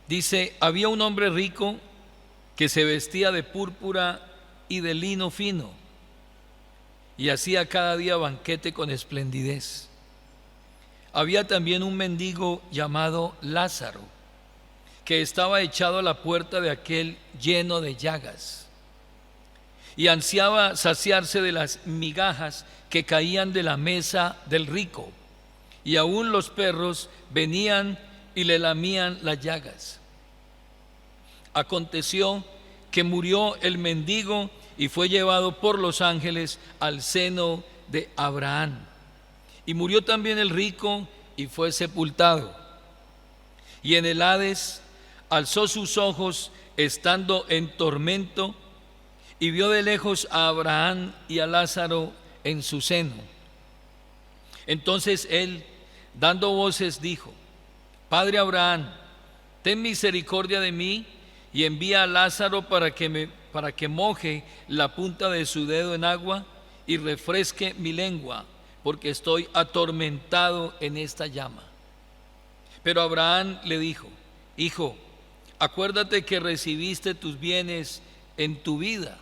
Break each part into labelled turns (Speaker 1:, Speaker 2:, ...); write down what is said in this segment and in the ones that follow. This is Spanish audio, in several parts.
Speaker 1: Dice: había un hombre rico que se vestía de púrpura y de lino fino y hacía cada día banquete con esplendidez. Había también un mendigo llamado Lázaro, que estaba echado a la puerta de aquel lleno de llagas, y ansiaba saciarse de las migajas que caían de la mesa del rico, y aún los perros venían y le lamían las llagas. Aconteció que murió el mendigo y fue llevado por los ángeles al seno de Abraham. Y murió también el rico y fue sepultado. Y en el Hades alzó sus ojos estando en tormento y vio de lejos a Abraham y a Lázaro en su seno. Entonces él, dando voces, dijo: Padre Abraham, ten misericordia de mí y envía a Lázaro para que moje la punta de su dedo en agua y refresque mi lengua, porque estoy atormentado en esta llama. Pero Abraham le dijo: Hijo, acuérdate que recibiste tus bienes en tu vida,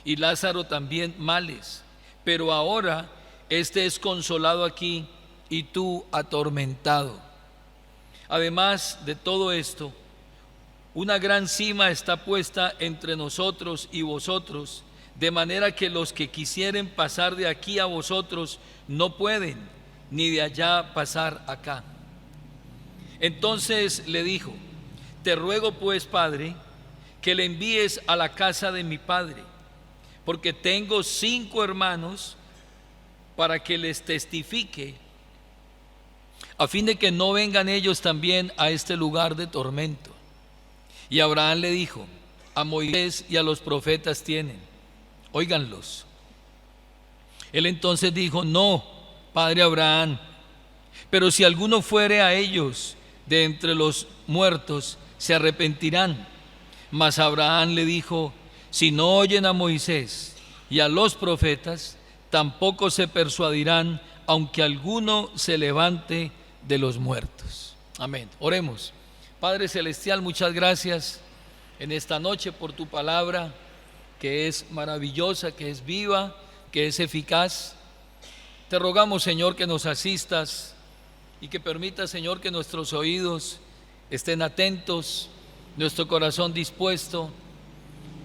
Speaker 1: y Lázaro también males, pero ahora este es consolado aquí y tú atormentado. Además de todo esto, una gran sima está puesta entre nosotros y vosotros, de manera que los que quisieren pasar de aquí a vosotros no pueden, ni de allá pasar acá. Entonces le dijo: Te ruego pues, Padre, que le envíes a la casa de mi padre, porque tengo 5 hermanos, para que les testifique, a fin de que no vengan ellos también a este lugar de tormento. Y Abraham le dijo: A Moisés y a los profetas tienen, óiganlos. Él entonces dijo: No, padre Abraham, pero si alguno fuere a ellos de entre los muertos, se arrepentirán. Mas Abraham le dijo: Si no oyen a Moisés y a los profetas, tampoco se persuadirán, aunque alguno se levante de los muertos. Amén. Oremos. Padre celestial, muchas gracias en esta noche por tu palabra, que es maravillosa, que es viva, que es eficaz. Te rogamos, Señor, que nos asistas y que permitas, Señor, que nuestros oídos estén atentos, nuestro corazón dispuesto,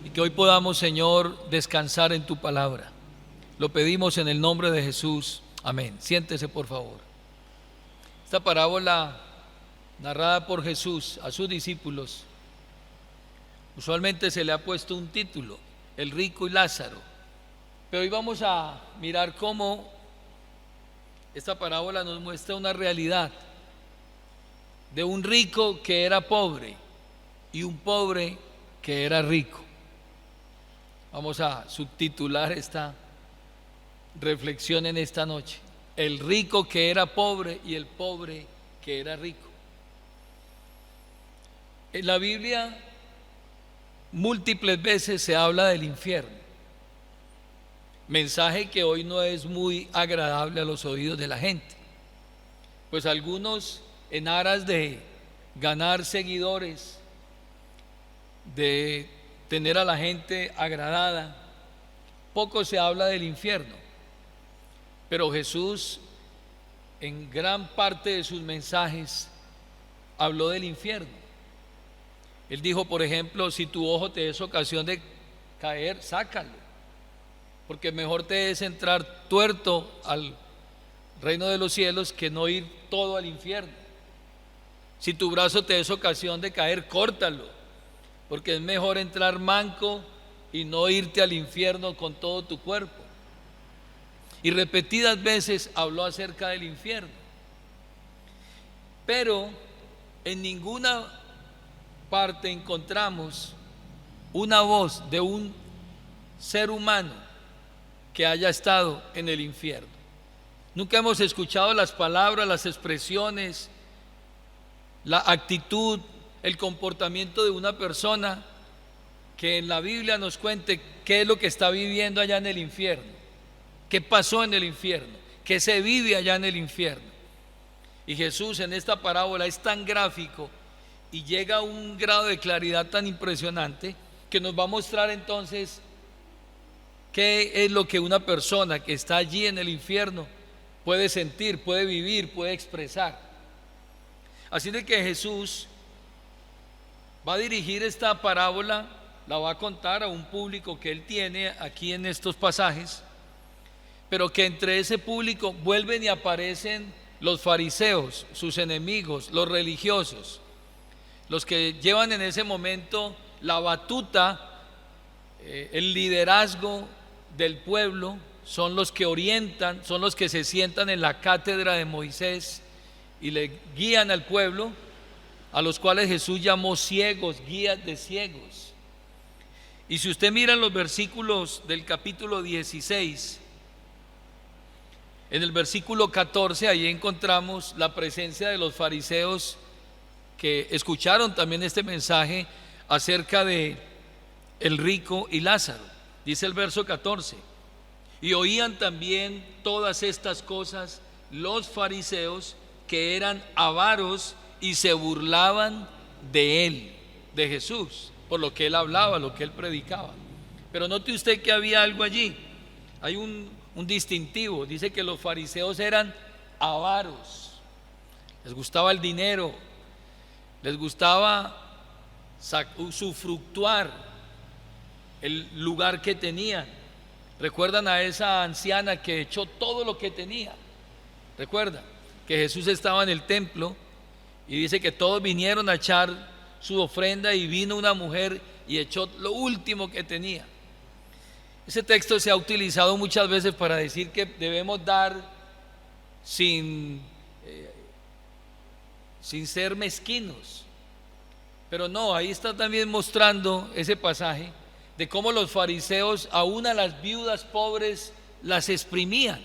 Speaker 1: y que hoy podamos, Señor, descansar en tu palabra. Lo pedimos en el nombre de Jesús. Amén. Siéntese, por favor. Esta parábola narrada por Jesús a sus discípulos, usualmente se le ha puesto un título: el rico y Lázaro. Pero hoy vamos a mirar cómo esta parábola nos muestra una realidad de un rico que era pobre y un pobre que era rico. Vamos a subtitular esta reflexión en esta noche: el rico que era pobre y el pobre que era rico. En la Biblia múltiples veces se habla del infierno, mensaje que hoy no es muy agradable a los oídos de la gente, pues algunos, en aras de ganar seguidores, de tener a la gente agradada, poco se habla del infierno. Pero Jesús, en gran parte de sus mensajes, habló del infierno. Él dijo, por ejemplo: si tu ojo te es ocasión de caer, sácalo, porque mejor te es entrar tuerto al reino de los cielos que no ir todo al infierno. Si tu brazo te es ocasión de caer, córtalo, porque es mejor entrar manco y no irte al infierno con todo tu cuerpo. Y repetidas veces habló acerca del infierno. Pero en ninguna parte encontramos una voz de un ser humano que haya estado en el infierno. Nunca hemos escuchado las palabras, las expresiones, la actitud, el comportamiento de una persona que en la Biblia nos cuente qué es lo que está viviendo allá en el infierno, qué pasó en el infierno, qué se vive allá en el infierno. Y Jesús en esta parábola es tan gráfico y llega a un grado de claridad tan impresionante que nos va a mostrar entonces qué es lo que una persona que está allí en el infierno puede sentir, puede vivir, puede expresar. Así de que Jesús va a dirigir esta parábola, la va a contar a un público que él tiene aquí en estos pasajes, pero que entre ese público vuelven y aparecen los fariseos, sus enemigos, los religiosos, los que llevan en ese momento la batuta, el liderazgo del pueblo, son los que orientan, son los que se sientan en la cátedra de Moisés y le guían al pueblo, a los cuales Jesús llamó ciegos, guías de ciegos. Y si usted mira los versículos del capítulo 16, en el versículo 14, ahí encontramos la presencia de los fariseos que escucharon también este mensaje acerca de el rico y Lázaro. Dice el verso 14: y oían también todas estas cosas los fariseos, que eran avaros, y se burlaban de él, de Jesús, por lo que él hablaba, lo que él predicaba. Pero note usted que había algo allí, hay un distintivo. Dice que los fariseos eran avaros, les gustaba el dinero, les gustaba usufructuar el lugar que tenían. Recuerdan a esa anciana que echó todo lo que tenía. Recuerda que Jesús estaba en el templo y dice que todos vinieron a echar su ofrenda, y vino una mujer y echó lo último que tenía. Ese texto se ha utilizado muchas veces para decir que debemos dar sin ser mezquinos. Pero no, ahí está también mostrando ese pasaje de cómo los fariseos aún a las viudas pobres las exprimían,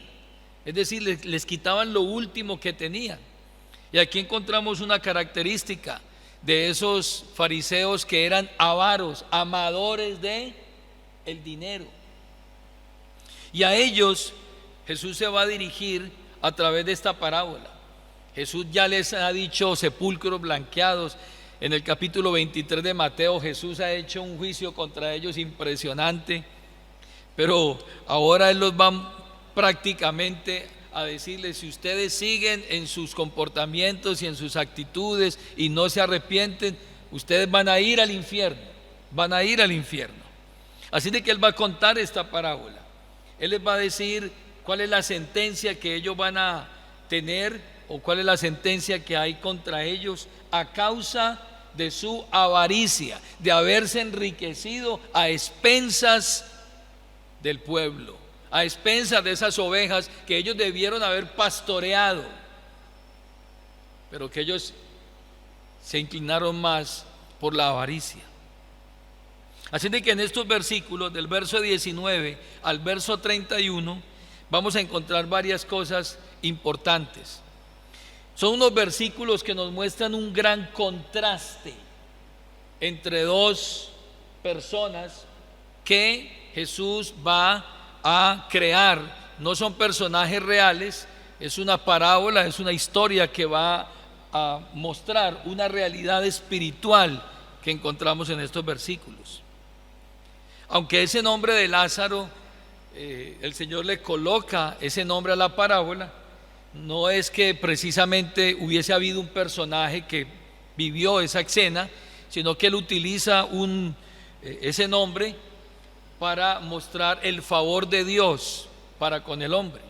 Speaker 1: es decir, les quitaban lo último que tenían. Y aquí encontramos una característica de esos fariseos, que eran avaros, amadores de el dinero. Y a ellos Jesús se va a dirigir a través de esta parábola. Jesús ya les ha dicho sepulcros blanqueados. En el capítulo 23 de Mateo, Jesús ha hecho un juicio contra ellos impresionante, pero ahora Él los va prácticamente a decirles: si ustedes siguen en sus comportamientos y en sus actitudes y no se arrepienten, ustedes van a ir al infierno, van a ir al infierno. Así de que Él va a contar esta parábola. Él les va a decir cuál es la sentencia que ellos van a tener, o cuál es la sentencia que hay contra ellos a causa de su avaricia, de haberse enriquecido a expensas del pueblo, a expensas de esas ovejas que ellos debieron haber pastoreado, pero que ellos se inclinaron más por la avaricia. Así de que en estos versículos, del verso 19 al verso 31, vamos a encontrar varias cosas importantes. Son unos versículos que nos muestran un gran contraste entre dos personas que Jesús va a crear. No son personajes reales, es una parábola, es una historia que va a mostrar una realidad espiritual que encontramos en estos versículos. Aunque ese nombre de Lázaro, el Señor le coloca ese nombre a la parábola, no es que precisamente hubiese habido un personaje que vivió esa escena, sino que Él utiliza ese nombre para mostrar el favor de Dios para con el hombre.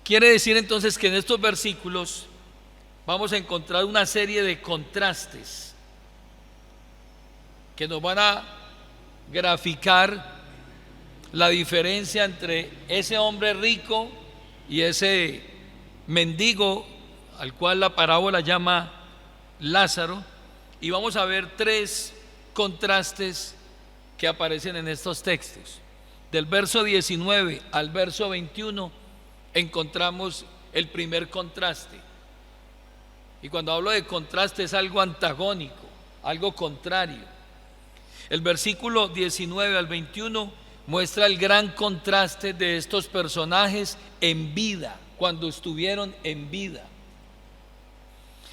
Speaker 1: Quiere decir entonces que en estos versículos vamos a encontrar una serie de contrastes que nos van a graficar la diferencia entre ese hombre rico y ese mendigo al cual la parábola llama Lázaro, y vamos a ver tres contrastes que aparecen en estos textos. Del verso 19 al verso 21 encontramos el primer contraste, y cuando hablo de contraste es algo antagónico, algo contrario. El versículo 19 al 21 muestra el gran contraste de estos personajes en vida, cuando estuvieron en vida.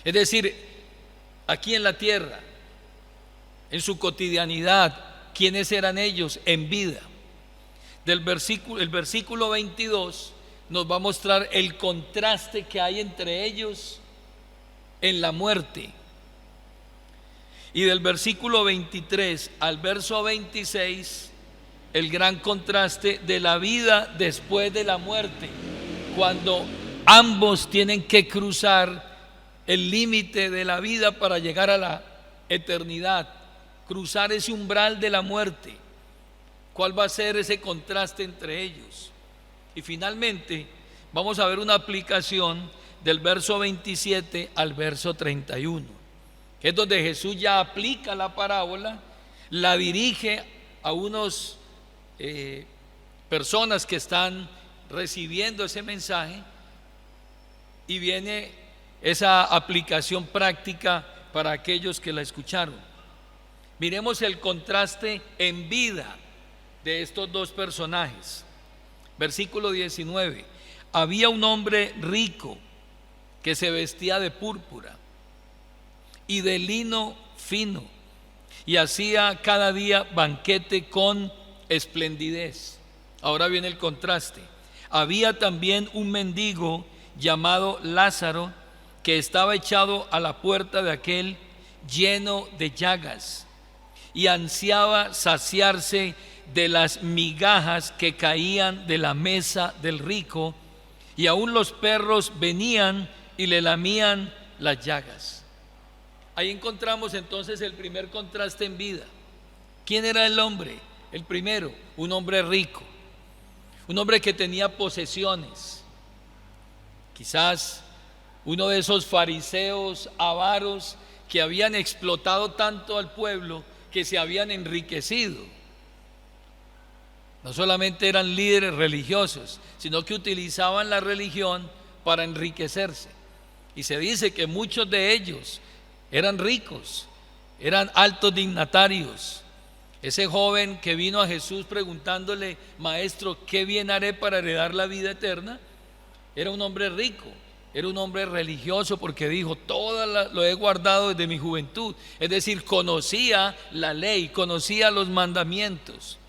Speaker 1: Es decir, aquí en la tierra, en su cotidianidad. ¿Quiénes eran ellos en vida? El versículo 22 nos va a mostrar el contraste que hay entre ellos en la muerte. Y del versículo 23 al verso 26, el gran contraste de la vida después de la muerte, cuando ambos tienen que cruzar el límite de la vida para llegar a la eternidad, cruzar ese umbral de la muerte. ¿Cuál va a ser ese contraste entre ellos? Y finalmente vamos a ver una aplicación del verso 27 al verso 31, que es donde Jesús ya aplica la parábola, la dirige a unos personas que están recibiendo ese mensaje, y viene esa aplicación práctica para aquellos que la escucharon. Miremos el contraste en vida de estos dos personajes. Versículo 19: había un hombre rico que se vestía de púrpura y de lino fino, y hacía cada día banquete con esplendidez. Ahora viene el contraste. Había también un mendigo llamado Lázaro, que estaba echado a la puerta de aquel, lleno de llagas, y ansiaba saciarse de las migajas que caían de la mesa del rico, y aún los perros venían y le lamían las llagas. Ahí encontramos entonces el primer contraste en vida. ¿Quién era el hombre? El primero, un hombre rico, un hombre que tenía posesiones. Quizás uno de esos fariseos avaros que habían explotado tanto al pueblo que se habían enriquecido. No solamente eran líderes religiosos, sino que utilizaban la religión para enriquecerse. Y se dice que muchos de ellos eran ricos, eran altos dignatarios. Ese joven que vino a Jesús preguntándole: maestro, ¿qué bien haré para heredar la vida eterna?, era un hombre rico, era un hombre religioso, porque dijo: lo he guardado desde mi juventud. Es decir, conocía la ley, conocía los mandamientos.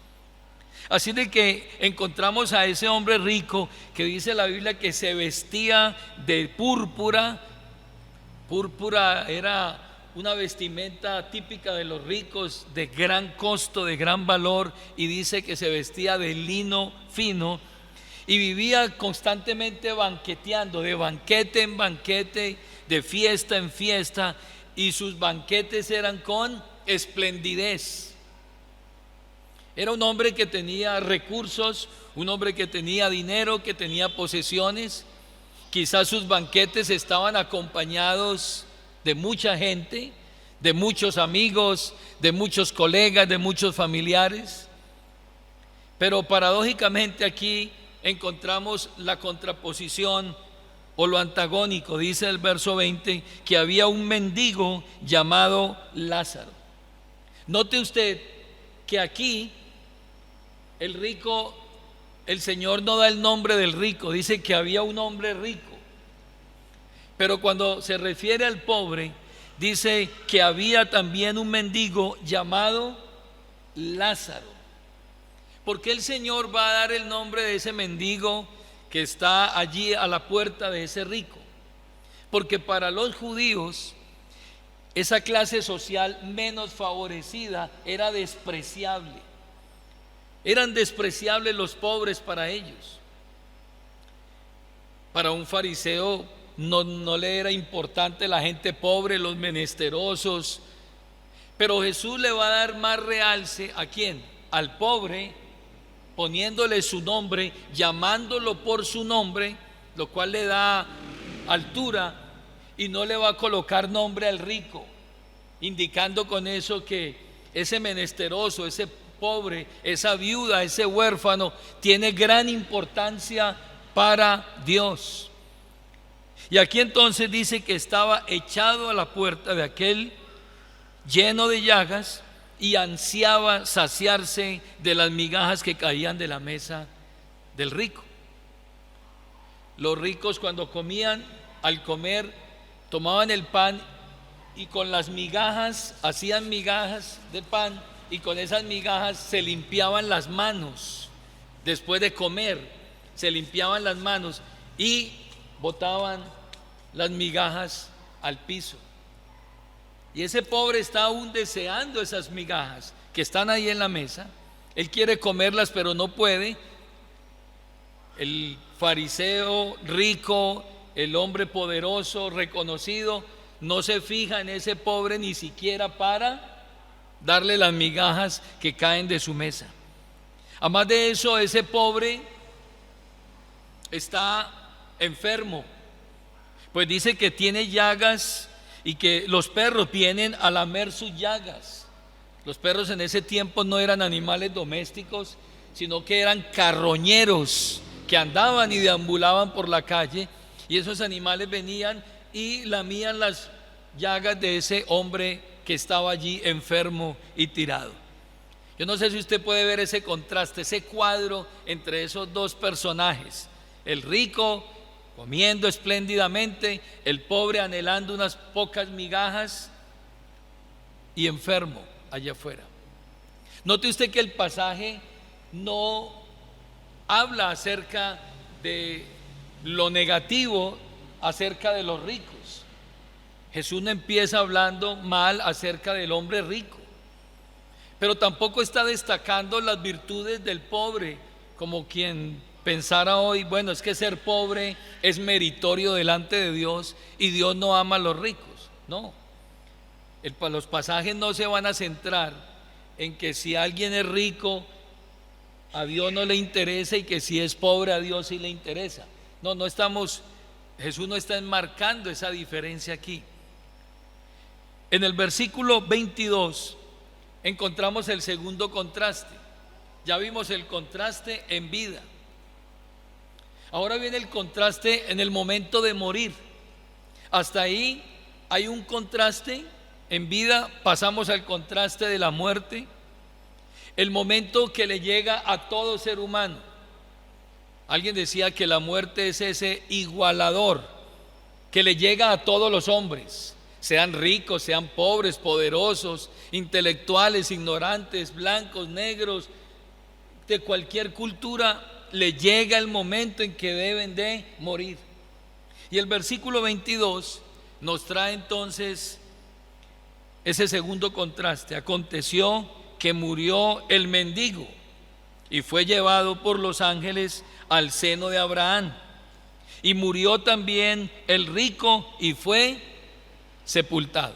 Speaker 1: Así de que encontramos a ese hombre rico que dice la Biblia que se vestía de púrpura. Púrpura era una vestimenta típica de los ricos, de gran costo, de gran valor, y dice que se vestía de lino fino, y vivía constantemente banqueteando, de banquete en banquete, de fiesta en fiesta, y sus banquetes eran con esplendidez. Era un hombre que tenía recursos, un hombre que tenía dinero, que tenía posesiones. Quizás sus banquetes estaban acompañados de mucha gente, de muchos amigos, de muchos colegas, de muchos familiares. Pero paradójicamente aquí encontramos la contraposición o lo antagónico. Dice el verso 20 que había un mendigo llamado Lázaro. Note usted que aquí el rico, el Señor no da el nombre del rico, dice que había un hombre rico. Pero cuando se refiere al pobre, dice que había también un mendigo llamado Lázaro. ¿Por qué el Señor va a dar el nombre de ese mendigo que está allí a la puerta de ese rico? Porque para los judíos, esa clase social menos favorecida era despreciable. Eran despreciables los pobres para ellos. Para un fariseo no le era importante la gente pobre, los menesterosos. Pero Jesús le va a dar más realce ¿a quién? Al pobre, poniéndole su nombre, llamándolo por su nombre, lo cual le da altura, y no le va a colocar nombre al rico, indicando con eso que ese menesteroso, ese pobre, esa viuda, ese huérfano tiene gran importancia para Dios. Y aquí entonces dice que estaba echado a la puerta de aquel, lleno de llagas, y ansiaba saciarse de las migajas que caían de la mesa del rico. Los ricos, cuando comían, al comer, tomaban el pan y con las migajas hacían migajas de pan y con esas migajas se limpiaban las manos. Después de comer, se limpiaban las manos y botaban las migajas al piso. Y ese pobre está aún deseando esas migajas que están ahí en la mesa. Él quiere comerlas, pero no puede. El fariseo rico, el hombre poderoso, reconocido, no se fija en ese pobre ni siquiera para darle las migajas que caen de su mesa. Además de eso, ese pobre está enfermo, pues dice que tiene llagas y que los perros vienen a lamer sus llagas. Los perros en ese tiempo no eran animales domésticos, sino que eran carroñeros que andaban y deambulaban por la calle, y esos animales venían y lamían las llagas de ese hombre que estaba allí enfermo y tirado. Yo no sé si usted puede ver ese contraste, ese cuadro entre esos dos personajes: el rico comiendo espléndidamente, el pobre anhelando unas pocas migajas y enfermo allá afuera. Note usted que el pasaje no habla acerca de lo negativo acerca de los ricos. Jesús no empieza hablando mal acerca del hombre rico, pero tampoco está destacando las virtudes del pobre, como quien pensara hoy: bueno, es que ser pobre es meritorio delante de Dios y Dios no ama a los ricos. No, los pasajes no se van a centrar en que si alguien es rico a Dios no le interesa y que si es pobre a Dios sí le interesa. No, Jesús no está enmarcando esa diferencia aquí. En el versículo 22 encontramos el segundo contraste. Ya vimos el contraste en vida. Ahora viene el contraste en el momento de morir. Hasta ahí hay un contraste en vida, pasamos al contraste de la muerte, el momento que le llega a todo ser humano. Alguien decía que la muerte es ese igualador que le llega a todos los hombres, sean ricos, sean pobres, poderosos, intelectuales, ignorantes, blancos, negros, de cualquier cultura. Le llega el momento en que deben de morir. Y el versículo 22 nos trae entonces ese segundo contraste. Aconteció que murió el mendigo y fue llevado por los ángeles al seno de Abraham. Y murió también el rico y fue sepultado.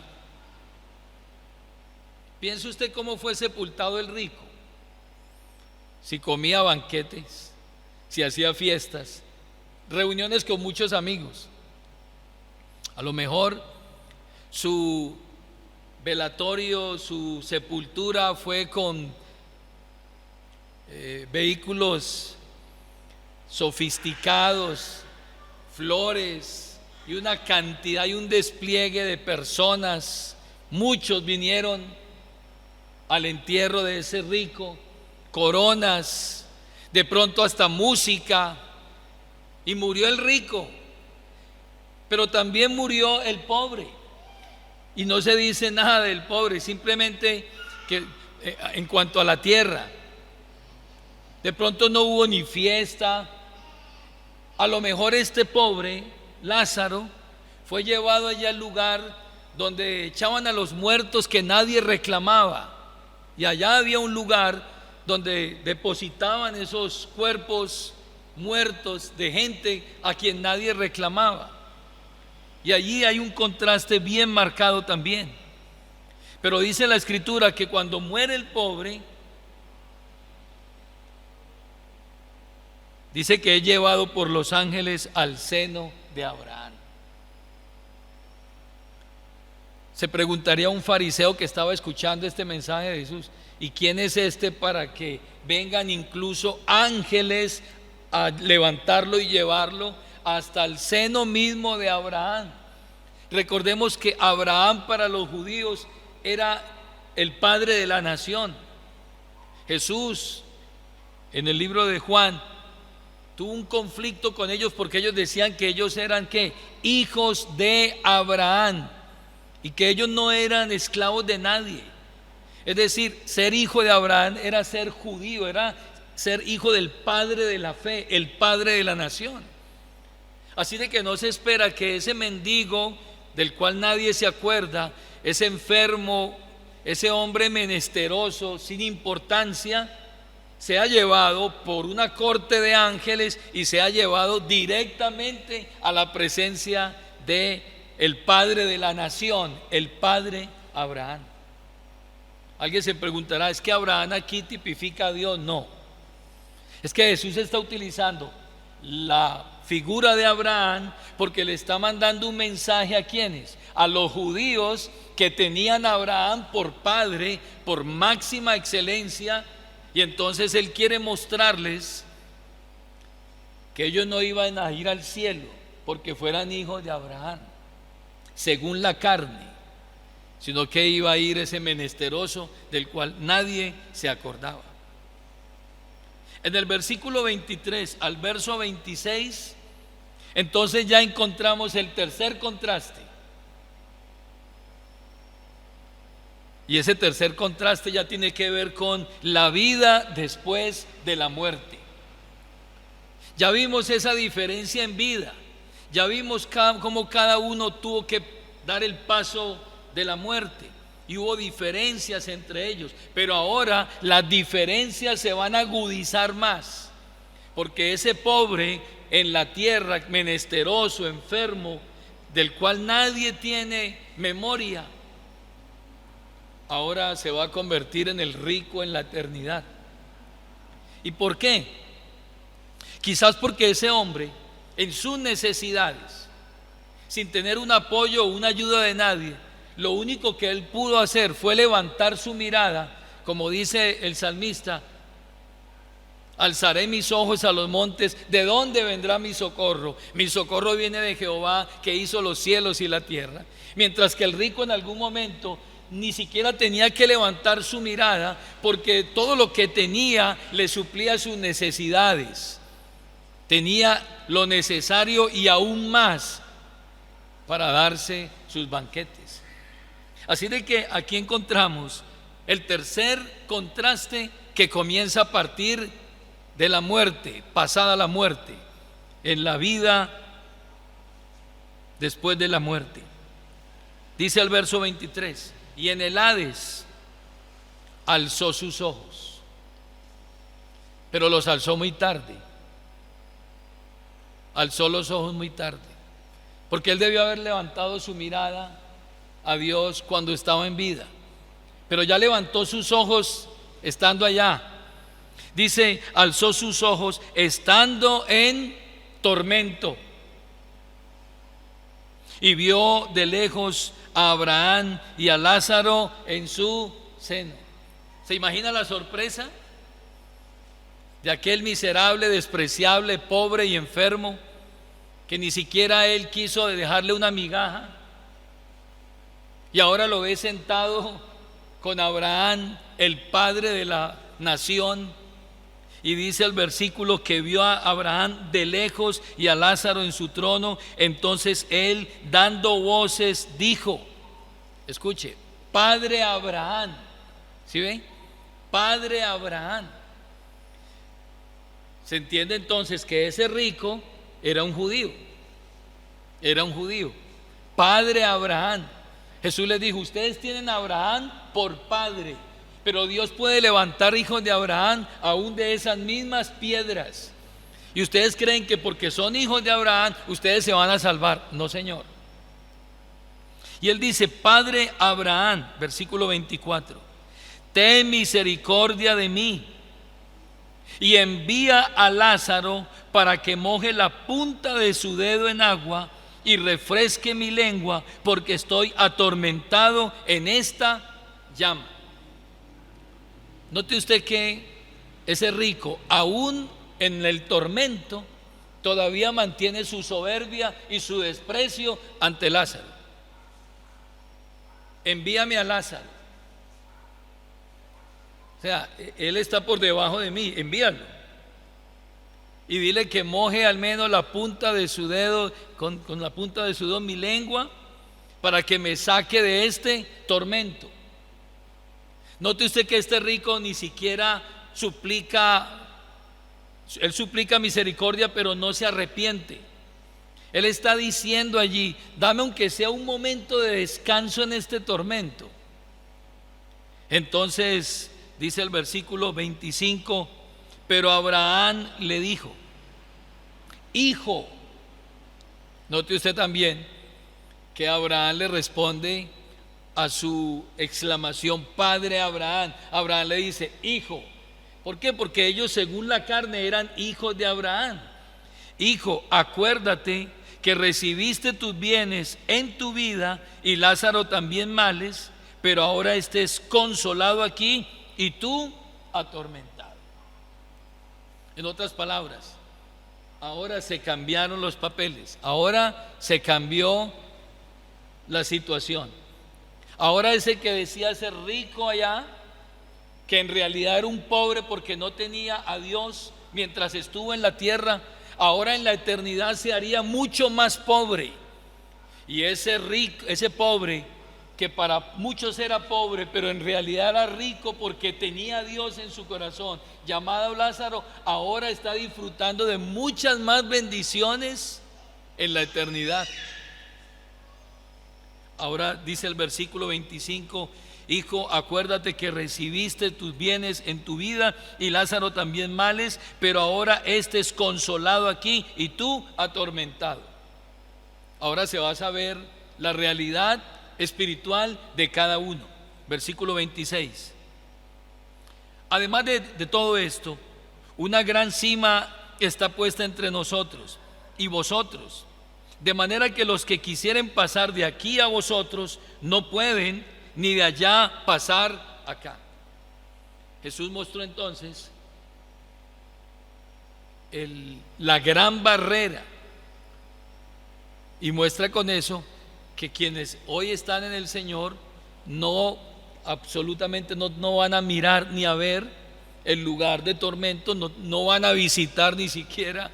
Speaker 1: Piense usted cómo fue sepultado el rico. Si comía banquetes, si hacía fiestas, reuniones con muchos amigos. A lo mejor su velatorio, su sepultura fue con vehículos sofisticados, flores y una cantidad y un despliegue de personas. Muchos vinieron al entierro de ese rico, coronas, de pronto hasta música, y murió el rico, pero también murió el pobre. Y no se dice nada del pobre, simplemente que en cuanto a la tierra, de pronto no hubo ni fiesta. A lo mejor este pobre, Lázaro, fue llevado allá al lugar donde echaban a los muertos que nadie reclamaba, y allá había un lugar donde depositaban esos cuerpos muertos de gente a quien nadie reclamaba. Y allí hay un contraste bien marcado también. Pero dice la Escritura que cuando muere el pobre, dice que es llevado por los ángeles al seno de Abraham. Se preguntaría un fariseo que estaba escuchando este mensaje de Jesús: ¿y quién es este para que vengan incluso ángeles a levantarlo y llevarlo hasta el seno mismo de Abraham? Recordemos que Abraham para los judíos era el padre de la nación. Jesús, en el libro de Juan, tuvo un conflicto con ellos porque ellos decían que ellos eran ¿qué? Hijos de Abraham. y que ellos no eran esclavos de nadie. Es decir, ser hijo de Abraham era ser judío, era ser hijo del padre de la fe, el padre de la nación. Así de que no se espera que ese mendigo del cual nadie se acuerda, ese enfermo, ese hombre menesteroso, sin importancia, sea llevado por una corte de ángeles y sea llevado directamente a la presencia de el padre de la nación, el padre Abraham. Alguien se preguntará, ¿es que Abraham aquí tipifica a Dios? No, es que Jesús está utilizando la figura de Abraham porque le está mandando un mensaje a quienes, a los judíos que tenían a Abraham por padre, por máxima excelencia, y entonces él quiere mostrarles que ellos no iban a ir al cielo porque fueran hijos de Abraham según la carne, sino que iba a ir ese menesteroso del cual nadie se acordaba. En el versículo 23 al verso 26, entonces ya encontramos el tercer contraste. Y ese tercer contraste ya tiene que ver con la vida después de la muerte. Ya vimos esa diferencia en vida. Ya vimos cómo cada uno tuvo que dar el paso de la muerte. Y hubo diferencias entre ellos. Pero ahora las diferencias se van a agudizar más. Porque ese pobre en la tierra, menesteroso, enfermo, del cual nadie tiene memoria, ahora se va a convertir en el rico en la eternidad. ¿Y por qué? Quizás porque ese hombre, en sus necesidades, sin tener un apoyo o una ayuda de nadie, lo único que él pudo hacer fue levantar su mirada, como dice el salmista: alzaré mis ojos a los montes, ¿de dónde vendrá mi socorro? Mi socorro viene de Jehová, que hizo los cielos y la tierra. Mientras que el rico en algún momento ni siquiera tenía que levantar su mirada, porque todo lo que tenía le suplía sus necesidades. Tenía lo necesario y aún más para darse sus banquetes. Así de que aquí encontramos el tercer contraste que comienza a partir de la muerte, pasada la muerte, en la vida después de la muerte. Dice el verso 23: y en el Hades alzó sus ojos, pero los alzó muy tarde. Alzó los ojos muy tarde, porque él debió haber levantado su mirada a Dios cuando estaba en vida, pero ya levantó sus ojos estando allá. Dice, alzó sus ojos estando en tormento, y vio de lejos a Abraham y a Lázaro en su seno. ¿Se imagina la sorpresa de aquel miserable, despreciable, pobre y enfermo, que ni siquiera él quiso dejarle una migaja, y ahora lo ve sentado con Abraham, el padre de la nación? Y dice el versículo que vio a Abraham de lejos y a Lázaro en su trono. Entonces él, dando voces, dijo, escuche, Padre Abraham. ¿Sí ven? Padre Abraham. Se entiende entonces que ese rico era un judío. Era un judío. Padre Abraham. Jesús les dijo, ustedes tienen a Abraham por padre, pero Dios puede levantar hijos de Abraham aún de esas mismas piedras. Y ustedes creen que porque son hijos de Abraham, ustedes se van a salvar. No, Señor. Y él dice, Padre Abraham, versículo 24, ten misericordia de mí y envía a Lázaro para que moje la punta de su dedo en agua y refresque mi lengua, porque estoy atormentado en esta llama. Note usted que ese rico, aún en el tormento, todavía mantiene su soberbia y su desprecio ante Lázaro. Envíame a Lázaro. O sea, él está por debajo de mí, envíalo. Y dile que moje al menos la punta de su dedo, con la punta de su dedo mi lengua, para que me saque de este tormento. Note usted que este rico ni siquiera suplica, él suplica misericordia, pero no se arrepiente. Él está diciendo allí: dame aunque sea un momento de descanso en este tormento. Entonces dice el versículo 25: pero Abraham le dijo: hijo. Note usted también que Abraham le responde a su exclamación Padre Abraham. Abraham le dice hijo. ¿Por qué? Porque ellos según la carne eran hijos de Abraham. Hijo, acuérdate que recibiste tus bienes en tu vida y Lázaro también males, pero ahora estés consolado aquí y tú atormentado. En otras palabras, ahora se cambiaron los papeles, ahora se cambió la situación. Ahora ese que decía ser rico allá, que en realidad era un pobre porque no tenía a Dios mientras estuvo en la tierra, ahora en la eternidad se haría mucho más pobre. Y ese rico, ese pobre, que para muchos era pobre, pero en realidad era rico porque tenía a Dios en su corazón, llamado Lázaro, ahora está disfrutando de muchas más bendiciones en la eternidad. Ahora dice el versículo 25: hijo, acuérdate que recibiste tus bienes en tu vida y Lázaro también males, pero ahora este es consolado aquí y tú atormentado. Ahora se va a saber la realidad espiritual de cada uno. Versículo 26: además de todo esto, una gran cima está puesta entre nosotros y vosotros, de manera que los que quisieren pasar de aquí a vosotros no pueden, ni de allá pasar acá. Jesús mostró entonces la gran barrera, y muestra con eso que quienes hoy están en el Señor no, absolutamente no van a mirar ni a ver el lugar de tormento, no van a visitar ni siquiera,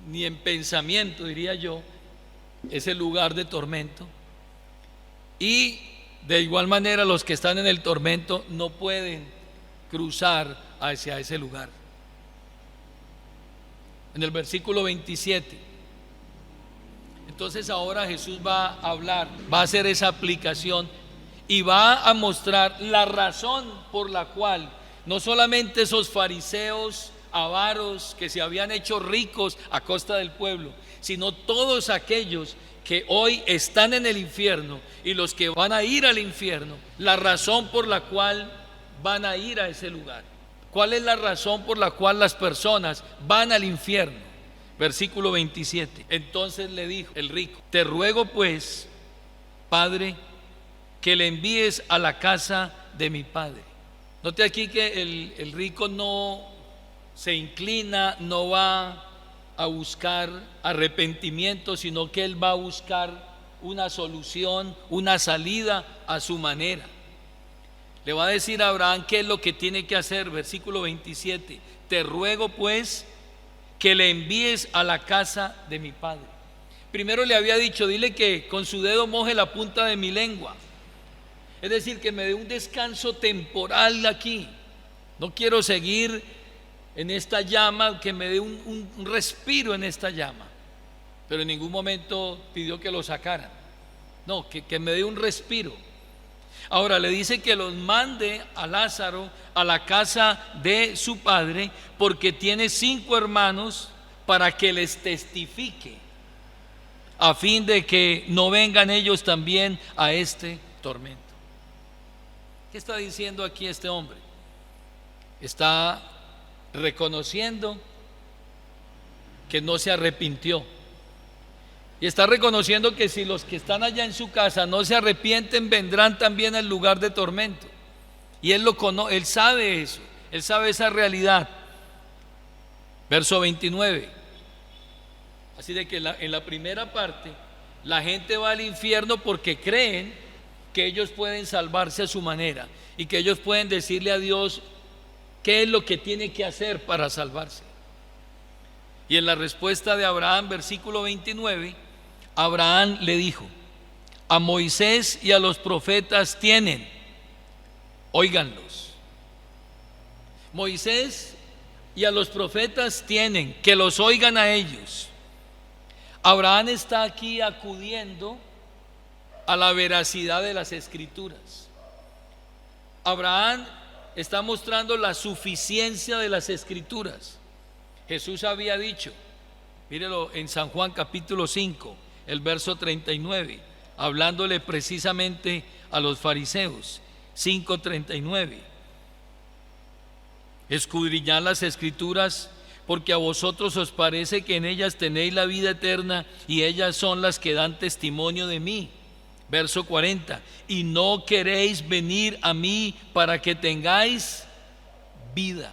Speaker 1: ni en pensamiento diría yo, ese lugar de tormento. Y de igual manera los que están en el tormento no pueden cruzar hacia ese lugar. En el versículo 27, entonces ahora Jesús va a hablar, va a hacer esa aplicación y va a mostrar la razón por la cual no solamente esos fariseos avaros que se habían hecho ricos a costa del pueblo, sino todos aquellos que hoy están en el infierno y los que van a ir al infierno, la razón por la cual van a ir a ese lugar. ¿Cuál es la razón por la cual las personas van al infierno? Versículo 27. Entonces le dijo el rico: te ruego pues, Padre, que le envíes a la casa de mi padre. Note aquí que el rico no se inclina, no va a buscar arrepentimiento, sino que él va a buscar una solución, una salida a su manera. Le va a decir a Abraham qué es lo que tiene que hacer. Versículo 27: te ruego pues que le envíes a la casa de mi padre. Primero le había dicho: dile que con su dedo moje la punta de mi lengua, es decir, que me dé un descanso temporal aquí. No quiero seguir en esta llama, que me dé un respiro en esta llama. Pero en ningún momento pidió que lo sacaran. No, que me dé un respiro. Ahora le dice que los mande a Lázaro a la casa de su padre, porque tiene 5 hermanos, para que les testifique, a fin de que no vengan ellos también a este tormento. ¿Qué está diciendo aquí este hombre? Está reconociendo que no se arrepintió, y está reconociendo que si los que están allá en su casa no se arrepienten, vendrán también al lugar de tormento. Y él lo conoce, él sabe eso, él sabe esa realidad. Verso 29. Así de que en la primera parte, la gente va al infierno porque creen que ellos pueden salvarse a su manera y que ellos pueden decirle a Dios qué es lo que tiene que hacer para salvarse. Y en la respuesta de Abraham, versículo 29, Abraham le dijo: a Moisés y a los profetas tienen, óiganlos. Moisés y a los profetas tienen, que los oigan a ellos. Abraham está aquí acudiendo a la veracidad de las escrituras. Abraham está mostrando la suficiencia de las escrituras. Jesús había dicho, mírelo en San Juan capítulo 5, el verso 39, hablándole precisamente a los fariseos, 5:39. Escudriñad las escrituras, porque a vosotros os parece que en ellas tenéis la vida eterna, y ellas son las que dan testimonio de mí. Verso 40, y no queréis venir a mí para que tengáis vida.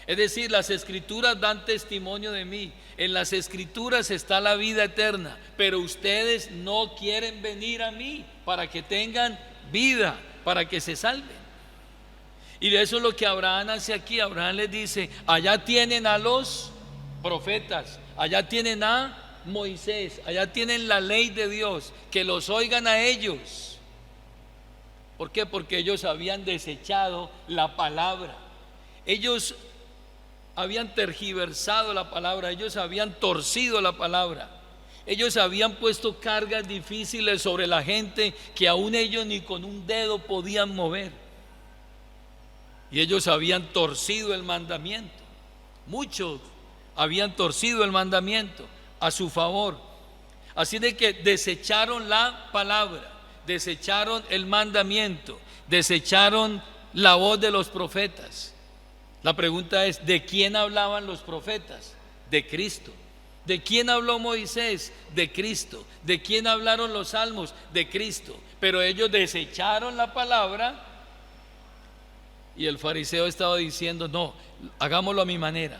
Speaker 1: Es decir, las escrituras dan testimonio de mí. En las escrituras está la vida eterna, pero ustedes no quieren venir a mí para que tengan vida, para que se salven. Y de eso es lo que Abraham hace aquí. Abraham les dice, allá tienen a los profetas, allá tienen a Moisés, allá tienen la ley de Dios, que los oigan a ellos. ¿Por qué? Porque ellos habían desechado la palabra. Ellos habían tergiversado la palabra, ellos habían torcido la palabra. Ellos habían puesto cargas difíciles sobre la gente que aún ellos ni con un dedo podían mover. Y ellos habían torcido el mandamiento. Muchos habían torcido el mandamiento a su favor. Así de que desecharon la palabra, desecharon el mandamiento, desecharon la voz de los profetas. La pregunta es, ¿de quién hablaban los profetas? De Cristo. ¿De quién habló Moisés? De Cristo. ¿De quién hablaron los salmos? De Cristo. Pero ellos desecharon la palabra. Y el fariseo estaba diciendo, no, hagámoslo a mi manera.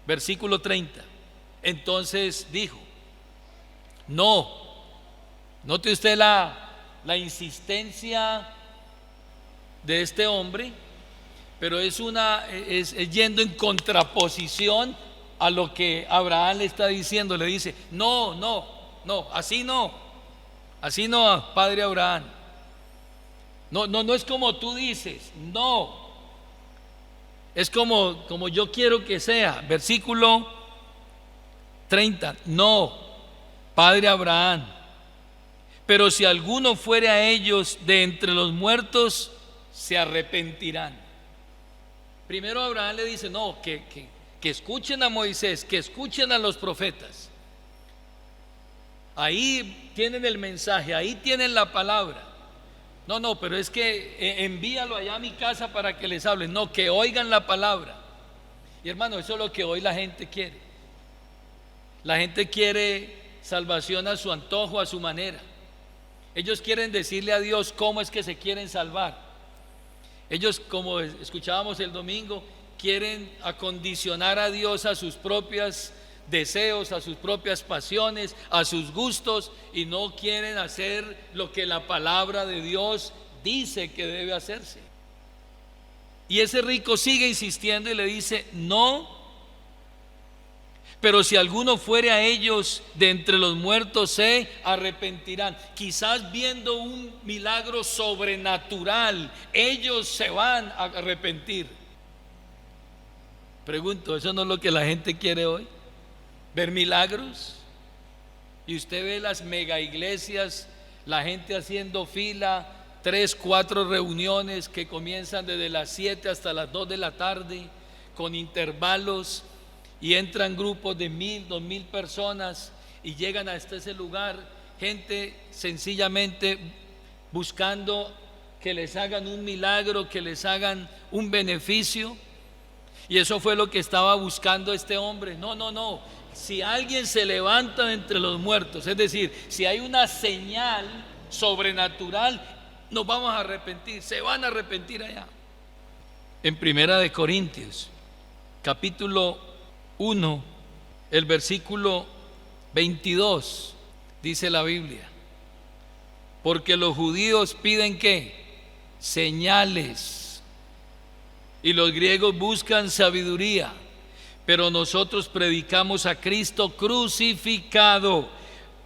Speaker 1: Versículo 30. Entonces dijo, no, note usted la insistencia de este hombre, pero es yendo en contraposición a lo que Abraham le está diciendo. Le dice, no, así no, padre Abraham. No es como tú dices, no. Es como yo quiero que sea. Versículo 30. No, padre Abraham. Pero si alguno fuere a ellos de entre los muertos, se arrepentirán. Primero Abraham le dice, no, que escuchen a Moisés, que escuchen a los profetas. Ahí tienen el mensaje, ahí tienen la palabra. No, pero es que envíalo allá a mi casa para que les hable. No, que oigan la palabra. Y hermano, eso es lo que hoy la gente quiere. La gente quiere salvación a su antojo, a su manera. Ellos quieren decirle a Dios cómo es que se quieren salvar. Ellos, como escuchábamos el domingo, quieren acondicionar a Dios a sus propios deseos, a sus propias pasiones, a sus gustos, y no quieren hacer lo que la palabra de Dios dice que debe hacerse. Y ese rico sigue insistiendo y le dice, no, pero si alguno fuere a ellos de entre los muertos, se arrepentirán. Quizás viendo un milagro sobrenatural, ellos se van a arrepentir. Pregunto, ¿eso no es lo que la gente quiere hoy? ¿Ver milagros? Y usted ve las mega iglesias, la gente haciendo fila, 3, 4 reuniones que comienzan desde las 7 hasta las 2 de la tarde, con intervalos, y entran grupos de 1,000, 2,000 personas y llegan hasta ese lugar, gente sencillamente buscando que les hagan un milagro, que les hagan un beneficio. Y eso fue lo que estaba buscando este hombre. No, si alguien se levanta entre los muertos, es decir, si hay una señal sobrenatural, nos vamos a arrepentir, se van a arrepentir allá. En Primera de Corintios, capítulo 1, el versículo 22, dice la Biblia, porque los judíos piden ¿qué? Señales, y los griegos buscan sabiduría, pero nosotros predicamos a Cristo crucificado.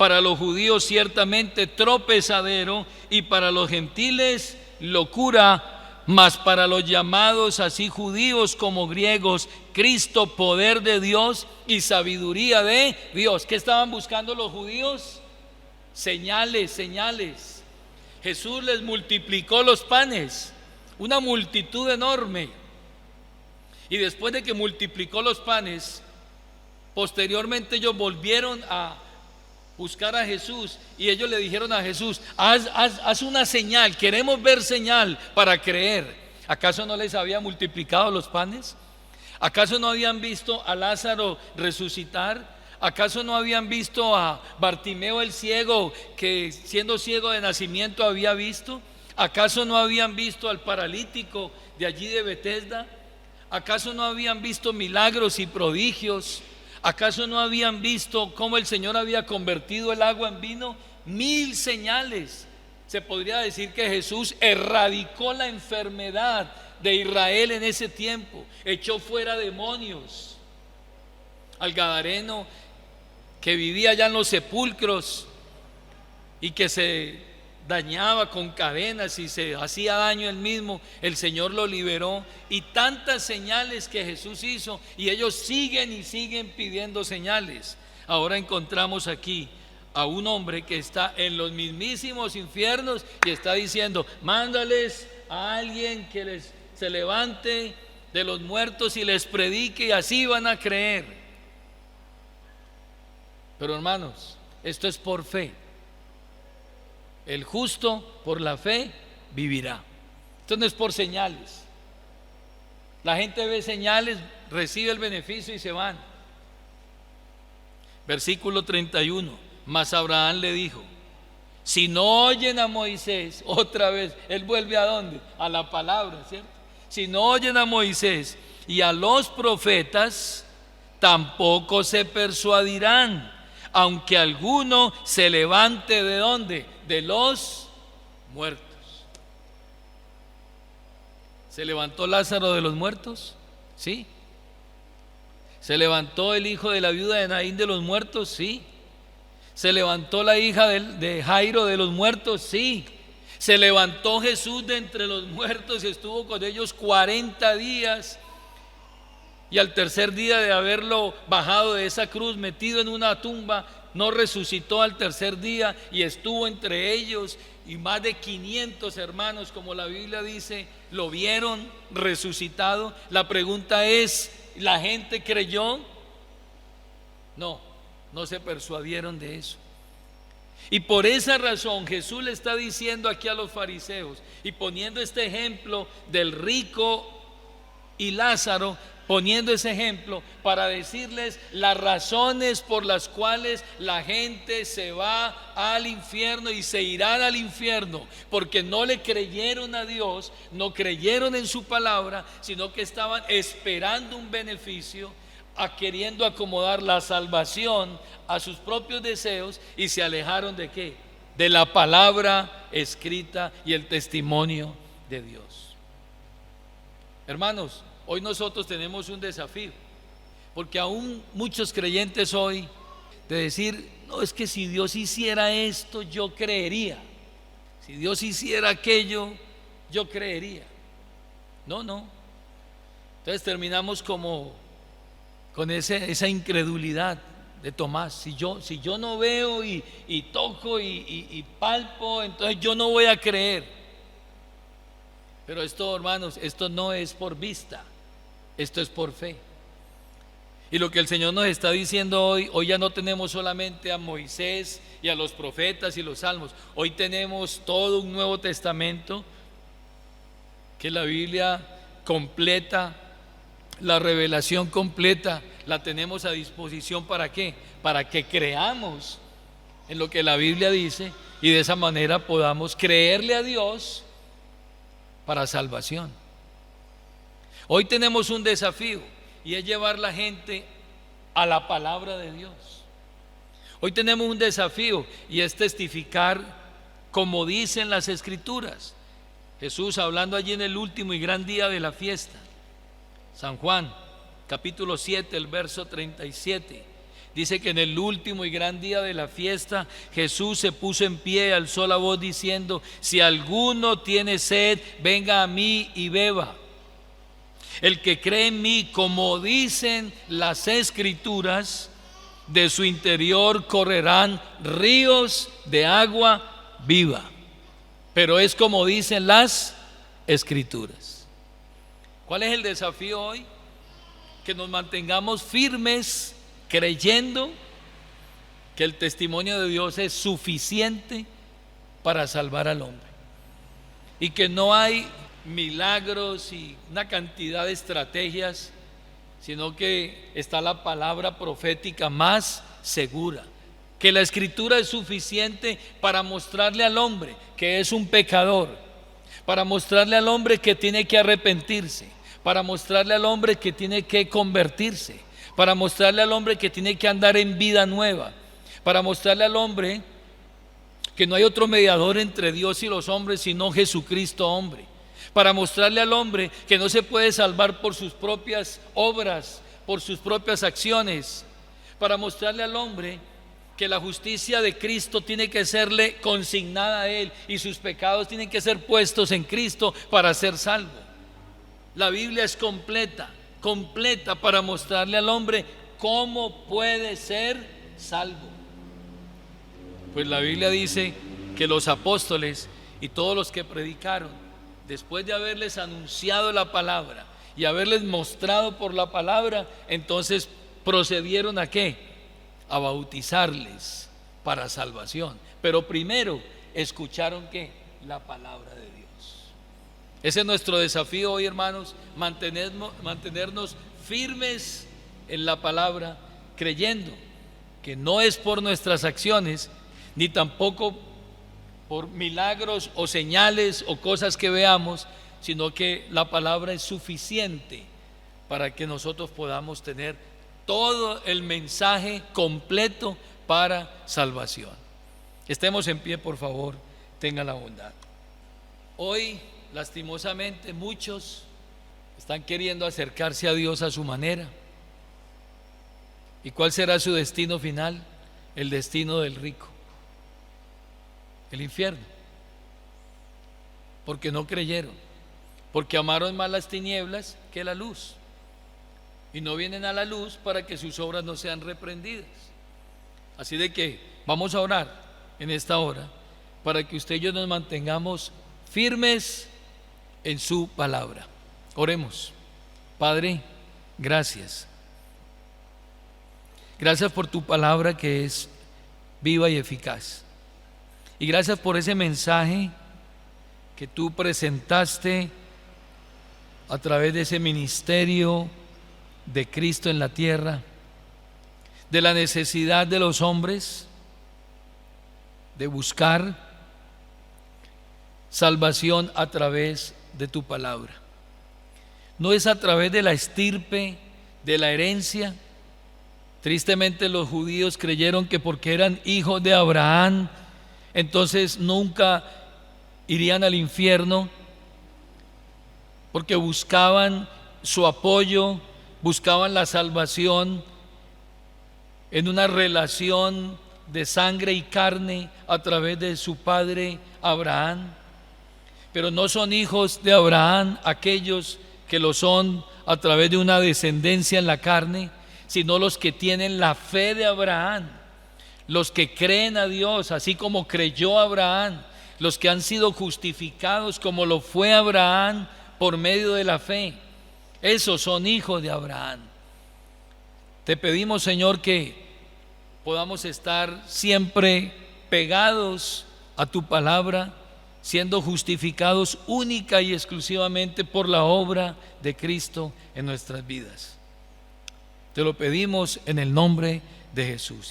Speaker 1: para los judíos ciertamente tropezadero y para los gentiles locura, mas para los llamados así judíos como griegos, Cristo poder de Dios y sabiduría de Dios. ¿Qué estaban buscando los judíos? Señales, señales. Jesús les multiplicó los panes, una multitud enorme. Y después de que multiplicó los panes, posteriormente ellos volvieron a buscar a Jesús y ellos le dijeron a Jesús: haz una señal, queremos ver señal para creer. ¿Acaso no les había multiplicado los panes? ¿Acaso no habían visto a Lázaro resucitar? ¿Acaso no habían visto a Bartimeo el ciego, que siendo ciego de nacimiento había visto? ¿Acaso no habían visto al paralítico de allí de Betesda? ¿Acaso no habían visto milagros y prodigios? ¿Acaso no habían visto cómo el Señor había convertido el agua en vino? 1000 señales. Se podría decir que Jesús erradicó la enfermedad de Israel en ese tiempo, echó fuera demonios. Al gadareno que vivía allá en los sepulcros y que se dañaba con cadenas y se hacía daño él mismo, el Señor lo liberó. Y tantas señales que Jesús hizo, y ellos siguen y siguen pidiendo señales. Ahora encontramos aquí a un hombre que está en los mismísimos infiernos y está diciendo: mándales a alguien que se levante de los muertos y les predique, y así van a creer. Pero hermanos, esto es por fe. El justo por la fe vivirá. Esto no es por señales. La gente ve señales, recibe el beneficio y se van. Versículo 31. Mas Abraham le dijo: si no oyen a Moisés, otra vez, él vuelve ¿a dónde? A la palabra, ¿cierto? Si no oyen a Moisés y a los profetas, tampoco se persuadirán, aunque alguno se levante ¿de dónde? De los muertos. ¿Se levantó Lázaro de los muertos? Sí. ¿Se levantó el hijo de la viuda de Naín de los muertos? Sí. ¿Se levantó la hija de Jairo de los muertos? Sí. ¿Se levantó Jesús de entre los muertos y estuvo con ellos 40 días? Y al tercer día de haberlo bajado de esa cruz, metido en una tumba, no resucitó al tercer día y estuvo entre ellos, y más de 500 hermanos, como la Biblia dice, lo vieron resucitado. La pregunta es: ¿la gente creyó? No, no se persuadieron de eso. Y por esa razón Jesús le está diciendo aquí a los fariseos, y poniendo este ejemplo del rico y Lázaro, poniendo ese ejemplo para decirles las razones por las cuales la gente se va al infierno y se irán al infierno, porque no le creyeron a Dios, no creyeron en su palabra, sino que estaban esperando un beneficio, queriendo acomodar la salvación a sus propios deseos, y se alejaron ¿de qué? De la palabra escrita y el testimonio de Dios. Hermanos, hoy nosotros tenemos un desafío, porque aún muchos creyentes hoy de decir: no, es que si Dios hiciera esto, yo creería. Si Dios hiciera aquello, yo creería. No. Entonces terminamos como con esa incredulidad de Tomás. Si yo no veo y toco y palpo, entonces yo no voy a creer. Pero esto, hermanos, esto no es por vista, esto es por fe. Y lo que el Señor nos está diciendo hoy ya no tenemos solamente a Moisés y a los profetas y los salmos. Hoy tenemos todo un Nuevo Testamento, que la Biblia completa, la revelación completa, la tenemos a disposición. ¿Para qué? Para que creamos en lo que la Biblia dice, y de esa manera podamos creerle a Dios para salvación. Hoy tenemos un desafío, y es llevar la gente a la palabra de Dios. Hoy tenemos un desafío, y es testificar como dicen las Escrituras. Jesús, hablando allí en el último y gran día de la fiesta, San Juan capítulo 7, el verso 37, Dice que en el último y gran día de la fiesta, Jesús se puso en pie, alzó la voz diciendo: si alguno tiene sed, venga a mí y beba. El que cree en mí, como dicen las Escrituras, de su interior correrán ríos de agua viva. Pero es como dicen las Escrituras. ¿Cuál es el desafío hoy? Que nos mantengamos firmes, creyendo que el testimonio de Dios es suficiente para salvar al hombre, y que no hay milagros y una cantidad de estrategias, sino que está la palabra profética más segura, que la Escritura es suficiente para mostrarle al hombre que es un pecador, para mostrarle al hombre que tiene que arrepentirse, para mostrarle al hombre que tiene que convertirse, para mostrarle al hombre que tiene que andar en vida nueva, para mostrarle al hombre que no hay otro mediador entre Dios y los hombres sino Jesucristo hombre, para mostrarle al hombre que no se puede salvar por sus propias obras, por sus propias acciones, para mostrarle al hombre que la justicia de Cristo tiene que serle consignada a él y sus pecados tienen que ser puestos en Cristo para ser salvo. La Biblia es completa para mostrarle al hombre cómo puede ser salvo. Pues la Biblia dice que los apóstoles y todos los que predicaron, después de haberles anunciado la palabra y haberles mostrado por la palabra, entonces procedieron ¿a qué? A bautizarles para salvación. Pero primero escucharon ¿qué? La palabra de Dios. Ese es nuestro desafío hoy, hermanos, mantenernos firmes en la palabra, creyendo que no es por nuestras acciones, ni tampoco por milagros o señales o cosas que veamos, sino que la palabra es suficiente para que nosotros podamos tener todo el mensaje completo para salvación. Estemos en pie, por favor, tengan la bondad. Hoy, lastimosamente, muchos están queriendo acercarse a Dios a su manera. ¿Y cuál será su destino final? El destino del rico, el infierno, porque no creyeron, porque amaron más las tinieblas que la luz, y no vienen a la luz para que sus obras no sean reprendidas. Así de que vamos a orar en esta hora para que usted y yo nos mantengamos firmes en su palabra. Oremos. Padre, gracias. Gracias por tu palabra que es viva y eficaz. Y gracias por ese mensaje que tú presentaste a través de ese ministerio de Cristo en la tierra, de la necesidad de los hombres de buscar salvación a través de tu palabra. No es a través de la estirpe, de la herencia. Tristemente los judíos creyeron que porque eran hijos de Abraham, entonces nunca irían al infierno, porque buscaban su apoyo, buscaban la salvación en una relación de sangre y carne a través de su padre Abraham. Pero no son hijos de Abraham aquellos que lo son a través de una descendencia en la carne, sino los que tienen la fe de Abraham, los que creen a Dios así como creyó Abraham, los que han sido justificados como lo fue Abraham por medio de la fe. Esos son hijos de Abraham. Te pedimos, Señor, que podamos estar siempre pegados a tu palabra, siendo justificados única y exclusivamente por la obra de Cristo en nuestras vidas. Te lo pedimos en el nombre de Jesús.